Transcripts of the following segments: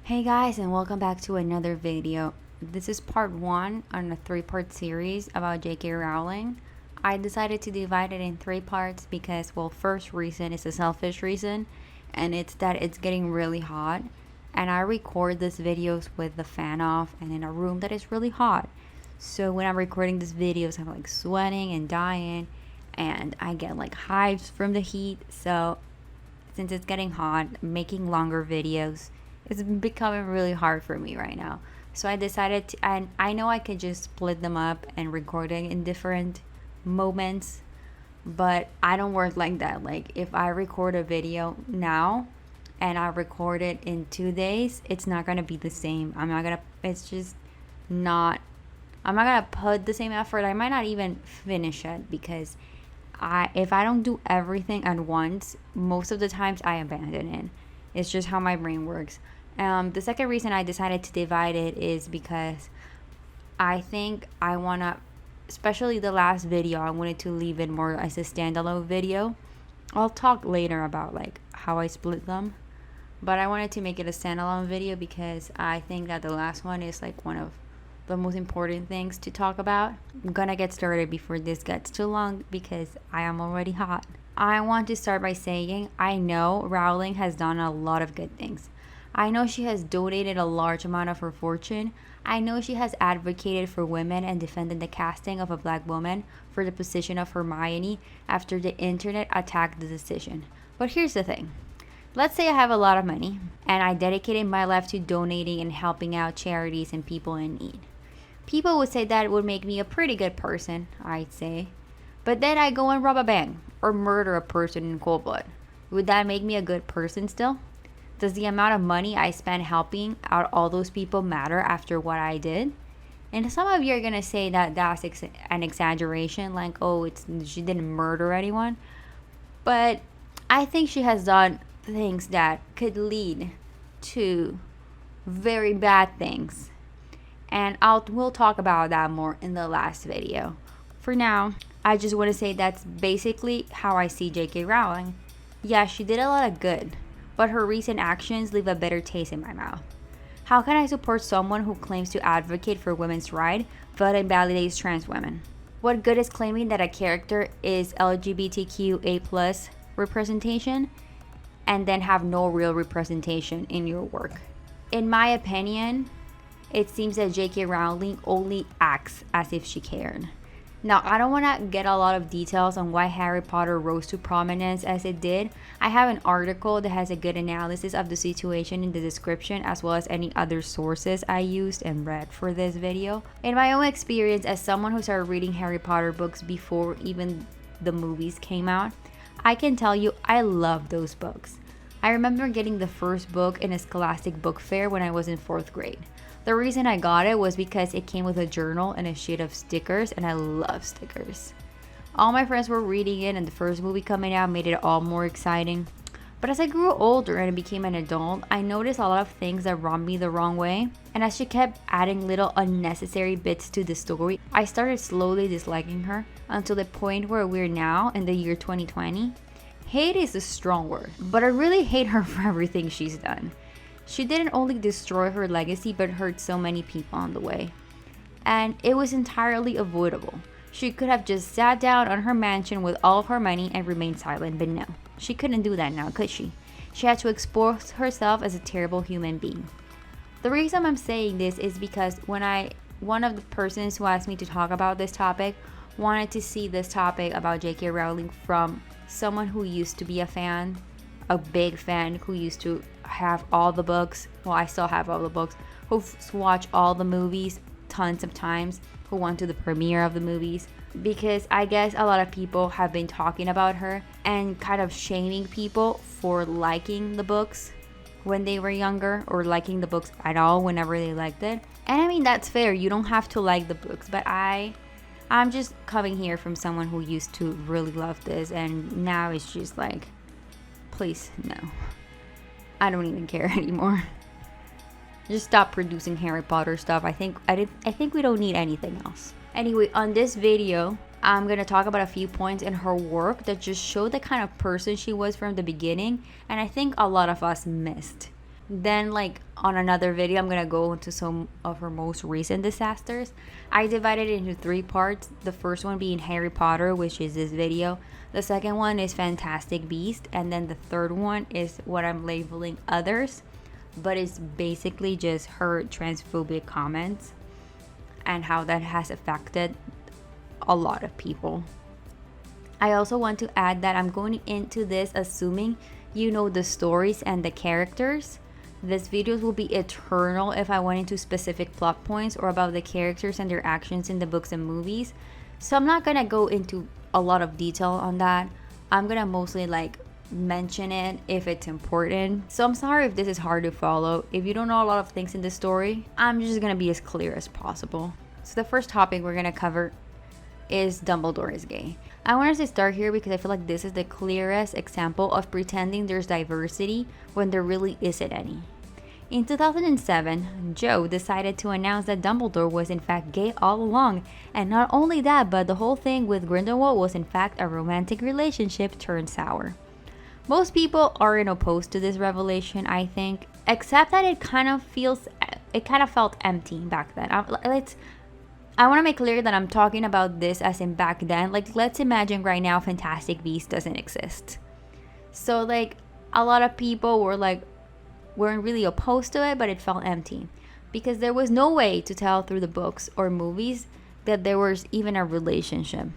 Hey guys, and welcome back to another video. This is part 1 on a 3-part series about J.K. Rowling. I decided to divide it in 3 parts because, well, first reason is a selfish reason, and it's that it's getting really hot, and I record these videos with the fan off and in a room that is really hot. So when I'm recording these videos, I'm like sweating and dying, and I get like hives from the heat. So since it's getting hot, making longer videos it's becoming really hard for me right now. So I decided to, and I know I could just split them up and record it in different moments, but I don't work like that. Like if I record a video now and I record it in 2 days, it's not gonna be the same. It's just not, I'm not gonna put the same effort. I might not even finish it because if I don't do everything at once, most of the times I abandon it. It's just how my brain works. The second reason I decided to divide it is because I think I want to, especially the last video, I wanted to leave it more as a standalone video. I'll talk later about like how I split them, but I wanted to make it a standalone video because I think that the last one is like one of the most important things to talk about. I'm gonna get started before this gets too long because I am already hot. I want to start by saying I know Rowling has done a lot of good things. I know she has donated a large amount of her fortune. I know she has advocated for women and defended the casting of a black woman for the position of Hermione after the internet attacked the decision. But here's the thing. Let's say I have a lot of money and I dedicated my life to donating and helping out charities and people in need. People would say that would make me a pretty good person, I'd say. But then I go and rob a bank or murder a person in cold blood. Would that make me a good person still? Does the amount of money I spend helping out all those people matter after what I did? And some of you are going to say that that's an exaggeration, like, oh, she didn't murder anyone. But I think she has done things that could lead to very bad things. And we'll talk about that more in the last video. For now, I just want to say that's basically how I see J.K. Rowling. Yeah, she did a lot of good, but her recent actions leave a bitter taste in my mouth. How can I support someone who claims to advocate for women's rights but invalidates trans women? What good is claiming that a character is LGBTQA+ representation and then have no real representation in your work? In my opinion, it seems that J.K. Rowling only acts as if she cared. Now, I don't want to get a lot of details on why Harry Potter rose to prominence as it did. I have an article that has a good analysis of the situation in the description, as well as any other sources I used and read for this video. In my own experience as someone who started reading Harry Potter books before even the movies came out, I can tell you I love those books. I remember getting the first book in a Scholastic book fair when I was in 4th grade. The reason I got it was because it came with a journal and a sheet of stickers, and I love stickers. All my friends were reading it, and the first movie coming out made it all more exciting. But as I grew older and became an adult, I noticed a lot of things that rubbed me the wrong way. And as she kept adding little unnecessary bits to the story, I started slowly disliking her until the point where we're now in the year 2020. Hate is a strong word, but I really hate her for everything she's done. She didn't only destroy her legacy, but hurt so many people on the way. And it was entirely avoidable. She could have just sat down on her mansion with all of her money and remained silent, but no. She couldn't do that now, could she? She had to expose herself as a terrible human being. The reason I'm saying this is because one of the persons who asked me to talk about this topic wanted to see this topic about J.K. Rowling from someone who used to be a fan, a big fan, who used to have all the books. Well, I still have all the books. Who've watched all the movies tons of times, who went to the premiere of the movies. Because I guess a lot of people have been talking about her and kind of shaming people for liking the books when they were younger, or liking the books at all whenever they liked it. And I mean, that's fair. You don't have to like the books, but I'm just coming here from someone who used to really love this, and now it's just like, please, no. I don't even care anymore. Just stop producing Harry Potter stuff. I think we don't need anything else. Anyway, on this video, I'm going to talk about a few points in her work that just show the kind of person she was from the beginning, and I think a lot of us missed. Then, like, on another video, I'm going to go into some of her most recent disasters. I divided it into 3 parts. The first one being Harry Potter, which is this video. The second one is Fantastic Beasts. And then the third one is what I'm labeling others. But it's basically just her transphobic comments and how that has affected a lot of people. I also want to add that I'm going into this assuming you know the stories and the characters. These videos will be eternal if I went into specific plot points or about the characters and their actions in the books and movies. So I'm not gonna go into a lot of detail on that. I'm gonna mostly like mention it if it's important. So I'm sorry if this is hard to follow. If you don't know a lot of things in the story, I'm just gonna be as clear as possible. So the first topic we're gonna cover is Dumbledore is gay. I wanted to start here because I feel like this is the clearest example of pretending there's diversity when there really isn't any. In 2007, Joe decided to announce that Dumbledore was in fact gay all along, and not only that, but the whole thing with Grindelwald was in fact a romantic relationship turned sour. Most people aren't opposed to this revelation, I think, except that it kind of felt empty back then. I want to make clear that I'm talking about this as in back then. Like, let's imagine right now Fantastic Beasts doesn't exist. So, like, a lot of people weren't really opposed to it, but it felt empty. Because there was no way to tell through the books or movies that there was even a relationship.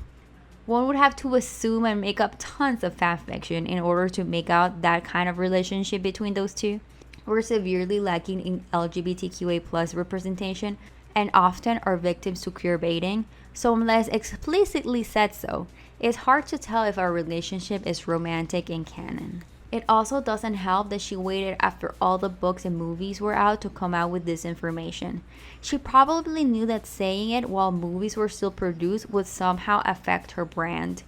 One would have to assume and make up tons of fanfiction in order to make out that kind of relationship between those two. We're severely lacking in LGBTQA+ representation, and often are victims to queerbaiting, so unless explicitly said so, it's hard to tell if our relationship is romantic in canon. It also doesn't help that she waited after all the books and movies were out to come out with this information. She probably knew that saying it while movies were still produced would somehow affect her brand.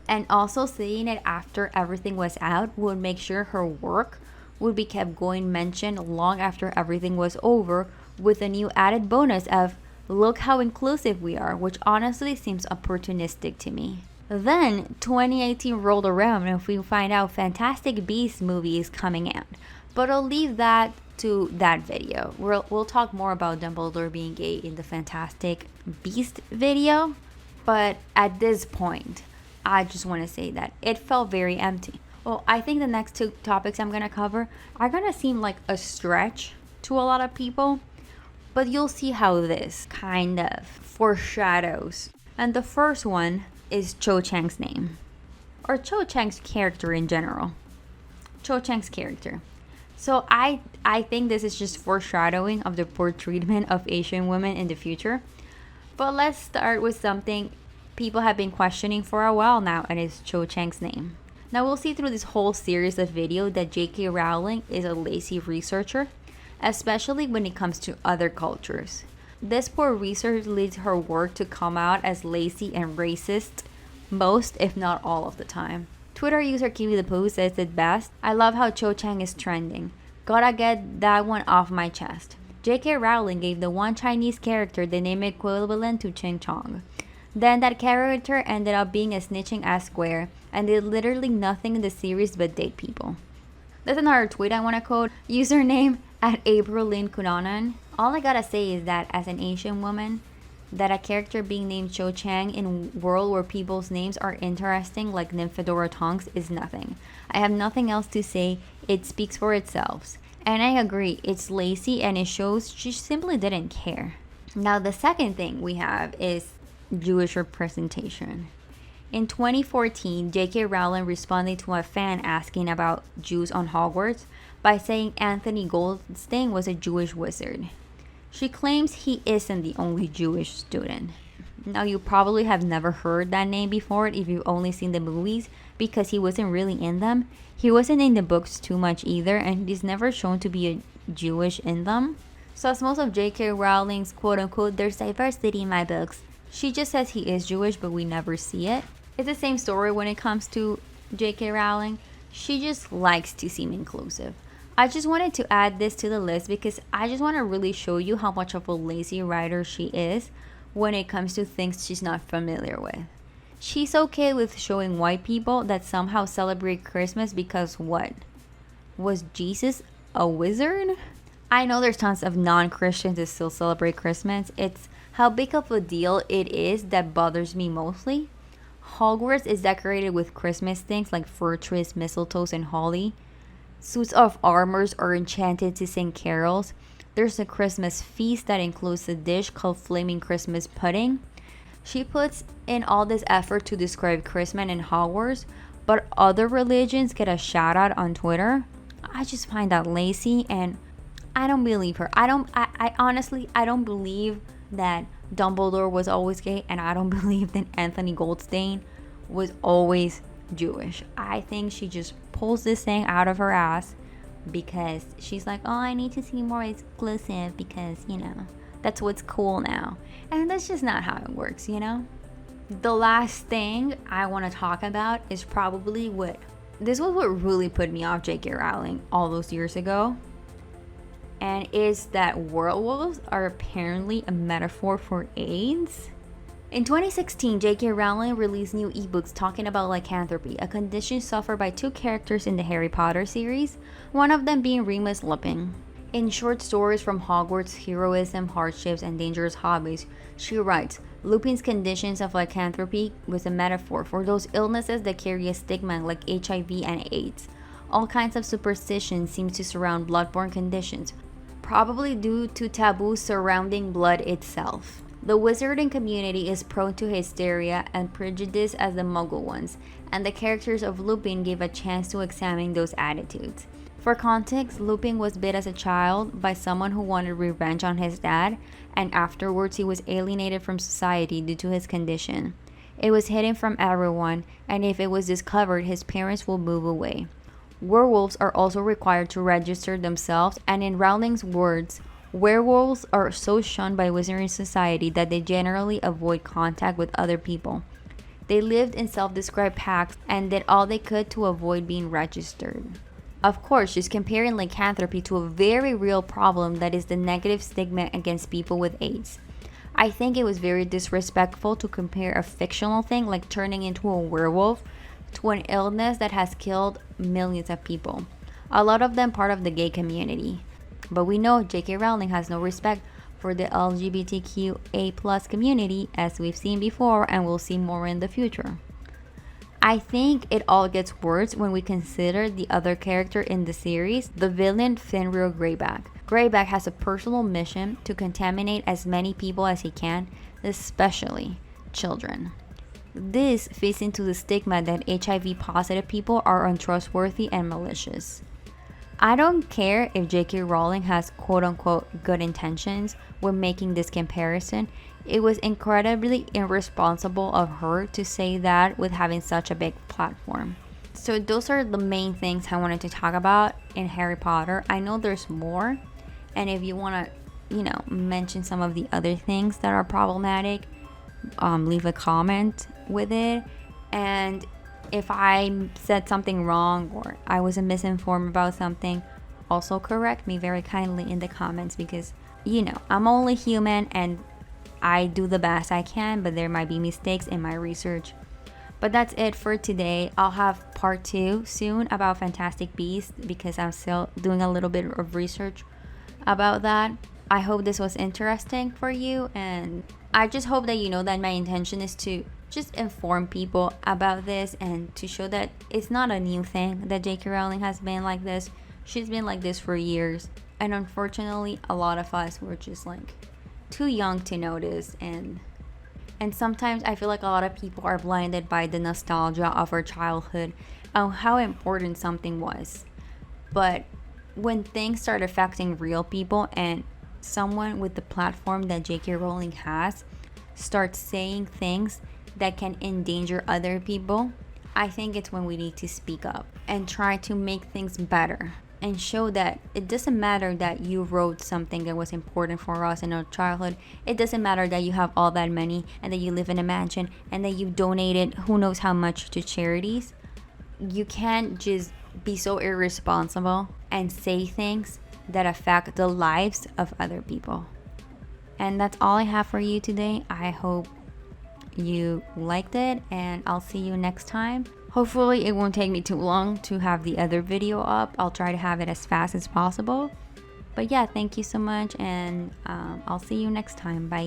And also saying it after everything was out would make sure her work would be kept going mentioned long after everything was over, with a new added bonus of look how inclusive we are, which honestly seems opportunistic to me. Then 2018 rolled around and we find out Fantastic Beasts movie is coming out, but I'll leave that to that video. We'll talk more about Dumbledore being gay in the Fantastic Beast video, but at this point I just want to say that it felt very empty. Well, I think the next 2 topics I'm gonna cover are gonna seem like a stretch to a lot of people, but you'll see how this kind of foreshadows. And the first one is Cho Chang's name, or Cho Chang's character in general. Cho Chang's character. So I think this is just foreshadowing of the poor treatment of Asian women in the future. But let's start with something people have been questioning for a while now, and it's Cho Chang's name. Now we'll see through this whole series of videos that J.K. Rowling is a lazy researcher, especially when it comes to other cultures. This poor research leads her work to come out as lazy and racist most, if not all of the time. Twitter user Kiwi the Pooh says it best, "I love how Cho Chang is trending. Gotta get that one off my chest." J.K. Rowling gave the one Chinese character the name equivalent to Ching Chong. Then that character ended up being a snitching ass square and did literally nothing in the series but date people. There's another tweet I want to quote. Username at April Lynn Kunanan. All I gotta say is that as an Asian woman, that a character being named Cho Chang in a world where people's names are interesting like Nymphadora Tonks is nothing. I have nothing else to say. It speaks for itself. And I agree, it's lazy and it shows she simply didn't care. Now the second thing we have is Jewish representation. In 2014, J.K. Rowling responded to a fan asking about Jews on Hogwarts by saying Anthony Goldstein was a Jewish wizard. She claims he isn't the only Jewish student. Now, you probably have never heard that name before if you've only seen the movies, because he wasn't really in them. He wasn't in the books too much either, and he's never shown to be a Jewish in them. So as most of J.K. Rowling's quote-unquote, "there's diversity in my books," she just says he is Jewish, but we never see it. It's the same story when it comes to J.K. Rowling. She just likes to seem inclusive. I just wanted to add this to the list because I just want to really show you how much of a lazy writer she is when it comes to things she's not familiar with. She's okay with showing white people that somehow celebrate Christmas because what? Was Jesus a wizard? I know there's tons of non-Christians that still celebrate Christmas. It's how big of a deal it is that bothers me mostly. Hogwarts is decorated with Christmas things like fir trees, mistletoes, and holly. Suits of armors are enchanted to sing carols. There's a Christmas feast that includes a dish called Flaming Christmas Pudding. She puts in all this effort to describe Christmas in Hogwarts, but other religions get a shout out on Twitter. I just find that lazy, and I don't believe her. I honestly, I don't believe that Dumbledore was always gay, and I don't believe that Anthony Goldstein was always Jewish. I think she just pulls this thing out of her ass because she's like, oh, I need to see more exclusive because, that's what's cool now. And that's just not how it works, The last thing I want to talk about is probably this was what really put me off J.K. Rowling all those years ago. And is that werewolves are apparently a metaphor for AIDS. In 2016, J.K. Rowling released new ebooks talking about lycanthropy, a condition suffered by two characters in the Harry Potter series, one of them being Remus Lupin. In short stories from Hogwarts, Heroism, Hardships, and Dangerous Hobbies, she writes, Lupin's conditions of lycanthropy was a metaphor for those illnesses that carry a stigma like HIV and AIDS. All kinds of superstitions seem to surround bloodborne conditions, probably due to taboos surrounding blood itself. The wizarding community is prone to hysteria and prejudice as the Muggle ones, and the characters of Lupin give a chance to examine those attitudes. For context, Lupin was bit as a child by someone who wanted revenge on his dad, and afterwards he was alienated from society due to his condition. It was hidden from everyone, and if it was discovered, his parents will move away. Werewolves are also required to register themselves, and in Rowling's words, werewolves are so shunned by wizarding society that they generally avoid contact with other people. They lived in self-described packs and did all they could to avoid being registered. Of course, she's comparing lycanthropy to a very real problem that is the negative stigma against people with AIDS. I think it was very disrespectful to compare a fictional thing like turning into a werewolf to an illness that has killed millions of people, a lot of them part of the gay community. But we know J.K. Rowling has no respect for the LGBTQA+ community, as we've seen before and will see more in the future. I think it all gets worse when we consider the other character in the series, the villain Fenrir Greyback. Greyback has a personal mission to contaminate as many people as he can, especially children. This fits into the stigma that HIV positive people are untrustworthy and malicious. I don't care if J.K. Rowling has quote-unquote good intentions when making this comparison. It was incredibly irresponsible of her to say that with having such a big platform. So those are the main things I wanted to talk about in Harry Potter. I know there's more, and if you want to, mention some of the other things that are problematic, leave a comment with it. And if I said something wrong or I was misinformed about something, also correct me very kindly in the comments because, I'm only human and I do the best I can, but there might be mistakes in my research. But that's it for today. I'll have part 2 soon about Fantastic Beasts because I'm still doing a little bit of research about that. I hope this was interesting for you, and I just hope that you know that my intention is to just inform people about this and to show that it's not a new thing that J.K. Rowling has been like this. She's been like this for years, and unfortunately a lot of us were just like too young to notice, and sometimes I feel like a lot of people are blinded by the nostalgia of our childhood and how important something was. But when things start affecting real people and someone with the platform that J.K. Rowling has starts saying things that can endanger other people, I think it's when we need to speak up and try to make things better and show that it doesn't matter that you wrote something that was important for us in our childhood. It doesn't matter that you have all that money and that you live in a mansion and that you donated who knows how much to charities. You can't just be so irresponsible and say things that affect the lives of other people. And that's all I have for you today. I hope you liked it, and I'll see you next time. Hopefully it won't take me too long to have the other video up. I'll try to have it as fast as possible. But yeah, thank you so much, and I'll see you next time. Bye.